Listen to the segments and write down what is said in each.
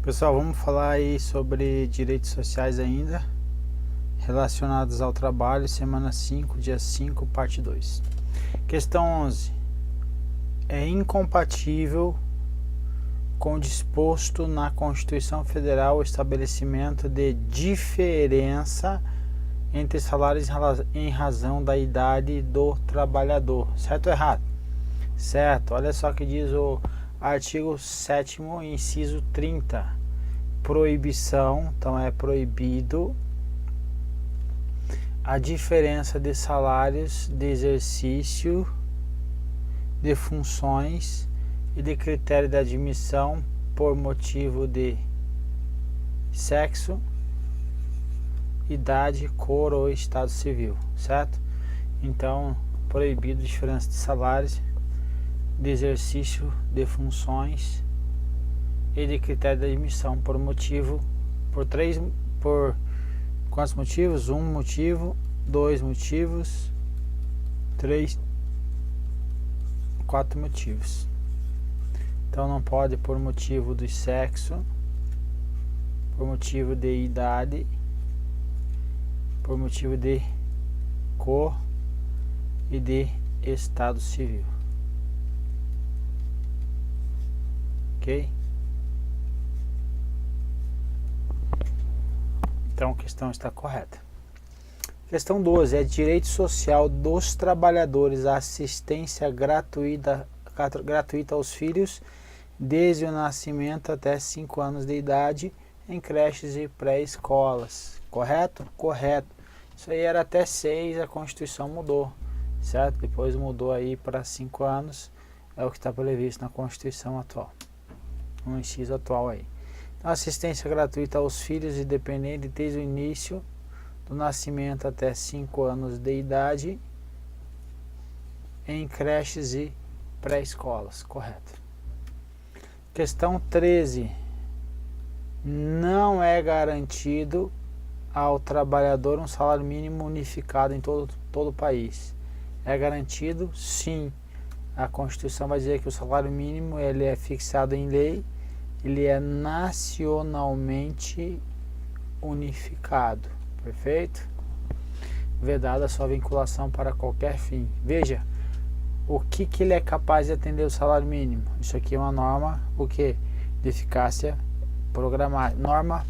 Pessoal, vamos falar aí sobre direitos sociais ainda, relacionados ao trabalho, semana 5, dia 5, parte 2. Questão 11. É incompatível com o disposto na Constituição Federal o estabelecimento de diferença entre salários em razão da idade do trabalhador. Certo ou errado? Certo. Olha só o que diz o artigo 7º, inciso 30. Proibição, então é proibido a diferença de salários de exercício de funções e de critério de admissão por motivo de sexo, idade, cor ou estado civil, certo? Então, proibido a diferença de salários de exercício de funções e de critério de admissão por quantos motivos? 1 motivo, 2 motivos, 3, 4 motivos. Então não pode por motivo do sexo, por motivo de idade, por motivo de cor e de estado civil. Ok? Então a questão está correta. Questão 12. É direito social dos trabalhadores a assistência gratuita aos filhos desde o nascimento até 5 anos de idade em creches e pré-escolas. Correto? Correto. Isso aí era até 6, a Constituição mudou, certo? Depois mudou aí para 5 anos, é o que está previsto na Constituição atual, no inciso atual aí. Assistência gratuita aos filhos e dependentes desde o início do nascimento até 5 anos de idade em creches e pré-escolas. Correto. Questão 13. Não é garantido ao trabalhador um salário mínimo unificado em todo o país. É garantido? Sim. A Constituição vai dizer que o salário mínimo ele é fixado em lei, ele é nacionalmente unificado, perfeito? Vedada a sua vinculação para qualquer fim. Veja, o que ele é capaz de atender o salário mínimo? Isso aqui é uma norma, o que? De eficácia programática, norma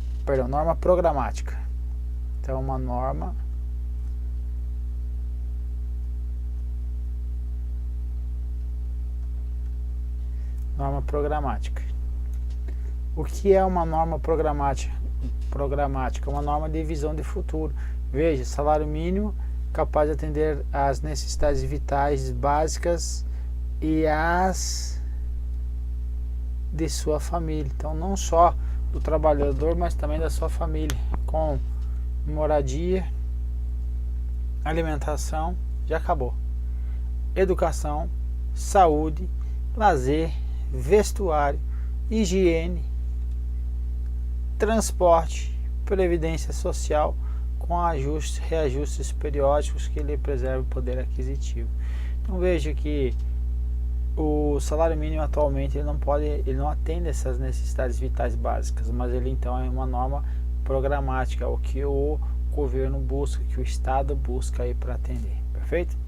programática. Então, uma norma programática. O que é uma norma programática? Uma norma de visão de futuro. Veja, salário mínimo capaz de atender às necessidades vitais básicas e as de sua família. Então, não só do trabalhador, mas também da sua família, com moradia, alimentação, já acabou. Educação, saúde, lazer, vestuário, higiene, transporte, previdência social, com reajustes periódicos que lhe preservam o poder aquisitivo. Então veja que o salário mínimo atualmente ele não atende essas necessidades vitais básicas, mas ele então é uma norma programática, o que o governo busca, que o Estado busca aí para atender, perfeito?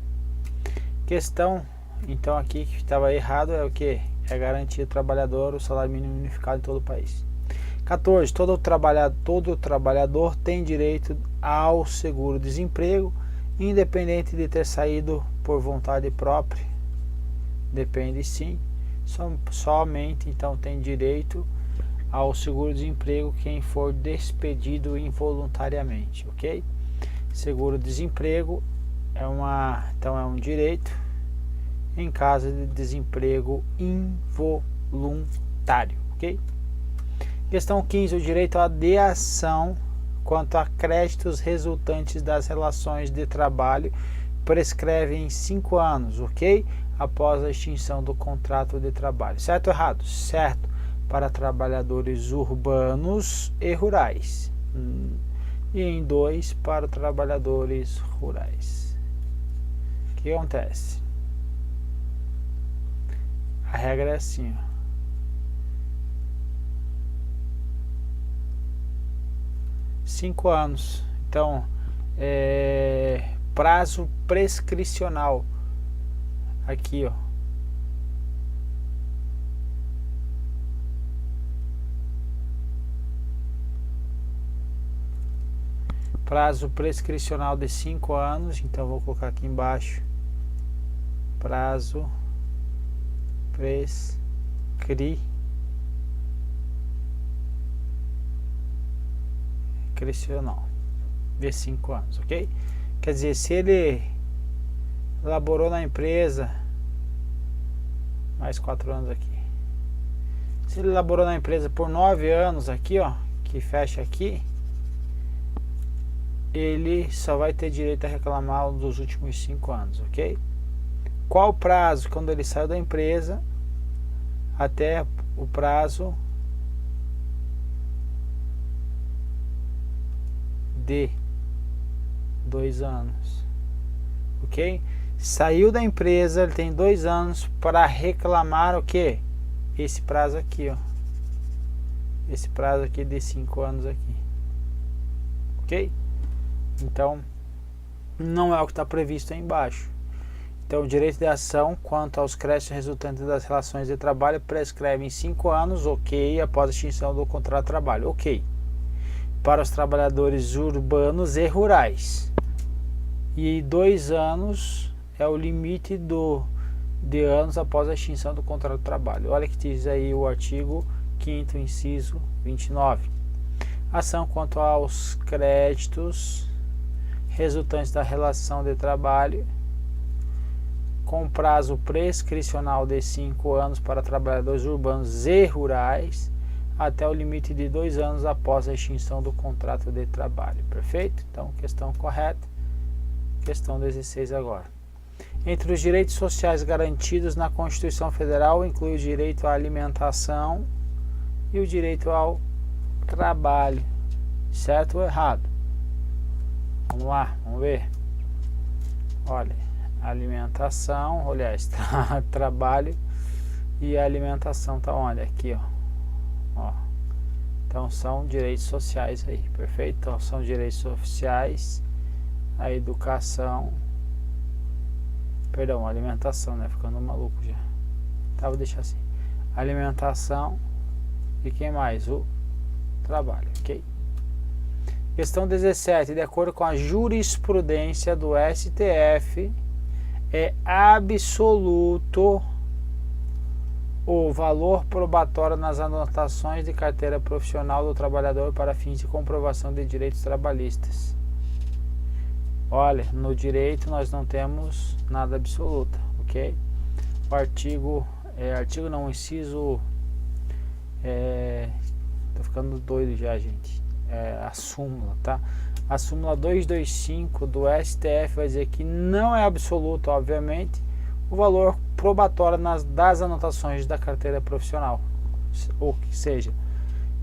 Questão, então aqui que estava errado é o que? É garantir ao trabalhador o salário mínimo unificado em todo o país. 14. Todo trabalhador tem direito ao seguro-desemprego, independente de ter saído por vontade própria. Depende sim. Somente então tem direito ao seguro-desemprego quem for despedido involuntariamente, ok? Seguro-desemprego é um direito em caso de desemprego involuntário, ok? Questão 15. O direito à deação quanto a créditos resultantes das relações de trabalho prescreve em 5 anos, ok? Após a extinção do contrato de trabalho. Certo ou errado? Certo. Para trabalhadores urbanos e rurais. E em 2 para trabalhadores rurais. O que acontece? A regra é assim, ó. 5 anos. Então, prazo prescricional. Aqui, ó. Prazo prescricional de 5 anos. Então, vou colocar aqui embaixo. Prazo prescricional de 5 anos, ok? Quer dizer, se ele elaborou na empresa, mais 4 anos aqui, se ele elaborou na empresa por 9 anos aqui, ó, que fecha aqui, ele só vai ter direito a reclamar dos últimos 5 anos, ok? Qual o prazo quando ele saiu da empresa até o prazo de 2 anos, ok? Saiu da empresa, ele tem 2 anos para reclamar o que? Esse prazo aqui, ó. Esse prazo aqui de 5 anos aqui, ok? Então, não é o que está previsto aí embaixo. Então, o direito de ação quanto aos créditos resultantes das relações de trabalho prescreve em 5 anos, ok, após a extinção do contrato de trabalho, ok, para os trabalhadores urbanos e rurais. E 2 anos é o limite de anos após a extinção do contrato de trabalho. Olha que diz aí o artigo 5º, inciso 29. Ação quanto aos créditos resultantes da relação de trabalho com prazo prescricional de 5 anos para trabalhadores urbanos e rurais, até o limite de 2 anos após a extinção do contrato de trabalho. Perfeito? Então, questão correta. Questão 16 agora. Entre os direitos sociais garantidos na Constituição Federal, inclui o direito à alimentação e o direito ao trabalho. Certo ou errado? Vamos lá, vamos ver. Olha, alimentação, aliás, trabalho e alimentação tá onde? Aqui, ó. Então são direitos sociais aí, perfeito? Então são direitos sociais, a educação, perdão, alimentação, né? Ficando maluco já. Tá, vou deixar assim. Alimentação e quem mais? O trabalho, ok? Questão 17. De acordo com a jurisprudência do STF, é absoluto o valor probatório nas anotações de carteira profissional do trabalhador para fins de comprovação de direitos trabalhistas. Olha, no direito nós não temos nada absoluto, ok? O artigo não, inciso, tô ficando doido já, gente. A súmula, tá? A súmula 225 do STF vai dizer que não é absoluto, obviamente, o valor probatório das anotações da carteira profissional, ou que seja,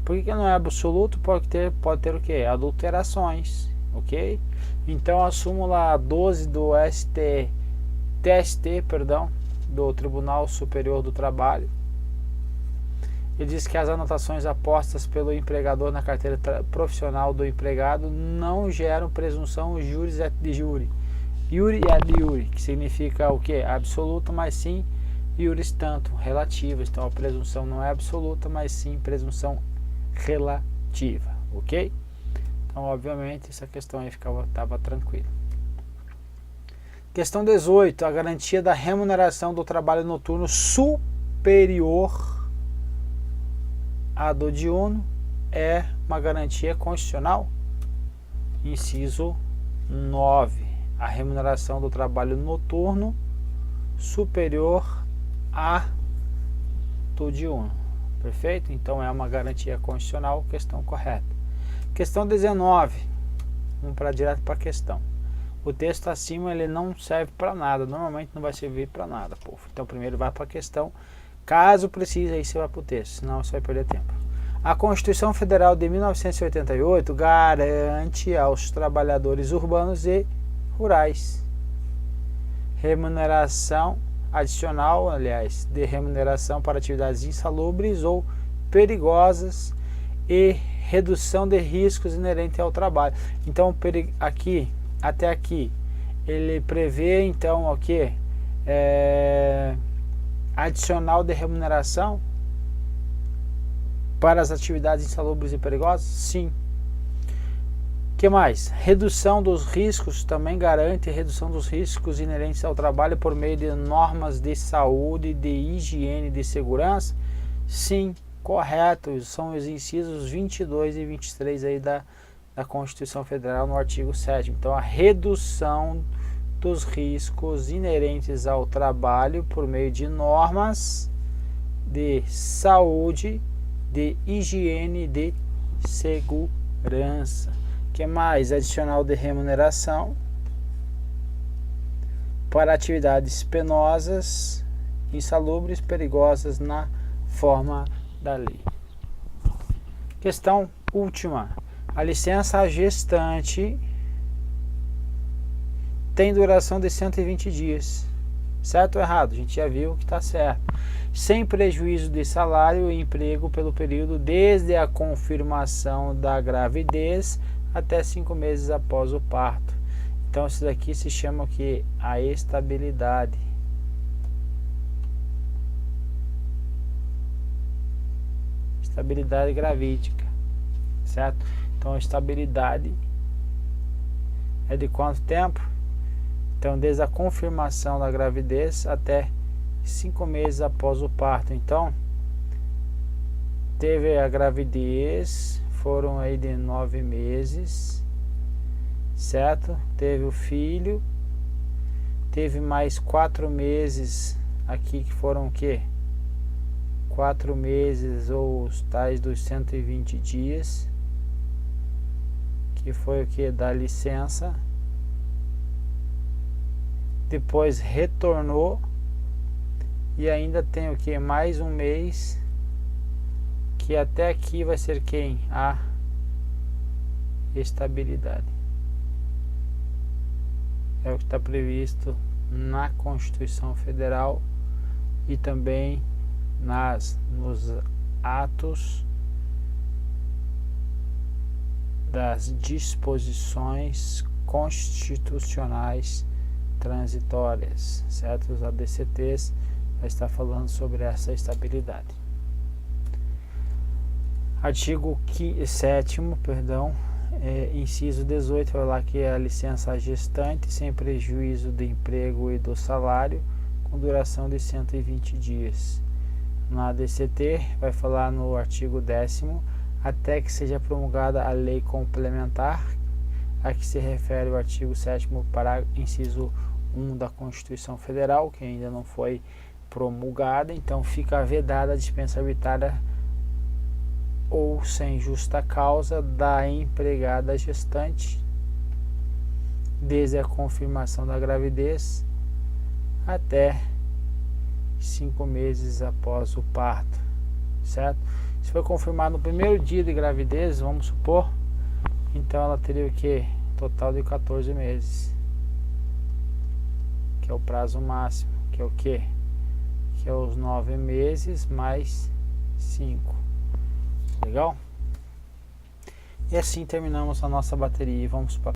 por que não é absoluto? Pode ter o que? Adulterações, ok? Então a súmula 12 do TST, do Tribunal Superior do Trabalho, ele diz que as anotações apostas pelo empregador na carteira profissional do empregado não geram presunção juris et de jure. Iure et iure, que significa o que? Absoluta, mas sim iuris tanto, relativa. Então a presunção não é absoluta, mas sim presunção relativa, ok? Então, obviamente, essa questão aí estava tranquila. Questão 18. A garantia da remuneração do trabalho noturno superior a do diurno é uma garantia constitucional? Inciso 9. A remuneração do trabalho noturno superior a do diurno. Perfeito? Então é uma garantia constitucional, questão correta. Questão 19. Vamos para direto para a questão. O texto acima ele não serve para nada, normalmente não vai servir para nada, povo. Então primeiro vai para a questão. Caso precise, aí você vai para o texto, senão você vai perder tempo. A Constituição Federal de 1988 garante aos trabalhadores urbanos e rurais remuneração adicional, aliás, de remuneração para atividades insalubres ou perigosas e redução de riscos inerentes ao trabalho. Então, aqui, até aqui, ele prevê, então, o que? Adicional de remuneração para as atividades insalubres e perigosas? Sim. O que mais? Redução dos riscos, também garante redução dos riscos inerentes ao trabalho por meio de normas de saúde, de higiene, de segurança? Sim, correto. São os incisos 22 e 23 aí da Constituição Federal no artigo 7º. Então, a redução dos riscos inerentes ao trabalho por meio de normas de saúde, de higiene, de segurança. O que mais? Adicional de remuneração para atividades penosas, insalubres, perigosas na forma da lei. Questão última. A licença gestante tem duração de 120 dias. Certo ou errado? A gente já viu que está certo. Sem prejuízo de salário e emprego pelo período desde a confirmação da gravidez até 5 meses após o parto. Então isso daqui se chama o que? A estabilidade. Estabilidade gravídica, certo? Então a estabilidade é de quanto tempo? Então desde a confirmação da gravidez até 5 meses após o parto. Então teve a gravidez, foram aí de 9 meses, certo? Teve o filho, teve mais 4 meses aqui que foram o quê? 4 meses ou os tais dos 120 dias, que foi o que? Da licença. Depois retornou e ainda tem o que? Mais um mês, que até aqui vai ser quem? A estabilidade. É o que está previsto na Constituição Federal e também nos atos das disposições constitucionais transitórias, certo? Os ADCTs vai estar falando sobre essa estabilidade. Artigo 7º, perdão, inciso 18, vai lá que é a licença gestante sem prejuízo do emprego e do salário, com duração de 120 dias. Na ADCT vai falar no artigo 10º, até que seja promulgada a lei complementar, a que se refere o artigo 7º, inciso 1 da Constituição Federal, que ainda não foi promulgada, então fica vedada a dispensa arbitrária ou sem justa causa da empregada gestante desde a confirmação da gravidez até 5 meses após o parto, certo? Se foi confirmado no primeiro dia de gravidez, vamos supor, então ela teria o que? Total de 14 meses, que é o prazo máximo, que é o que? Que é os 9 meses mais 5. Legal? E assim terminamos a nossa bateria e vamos para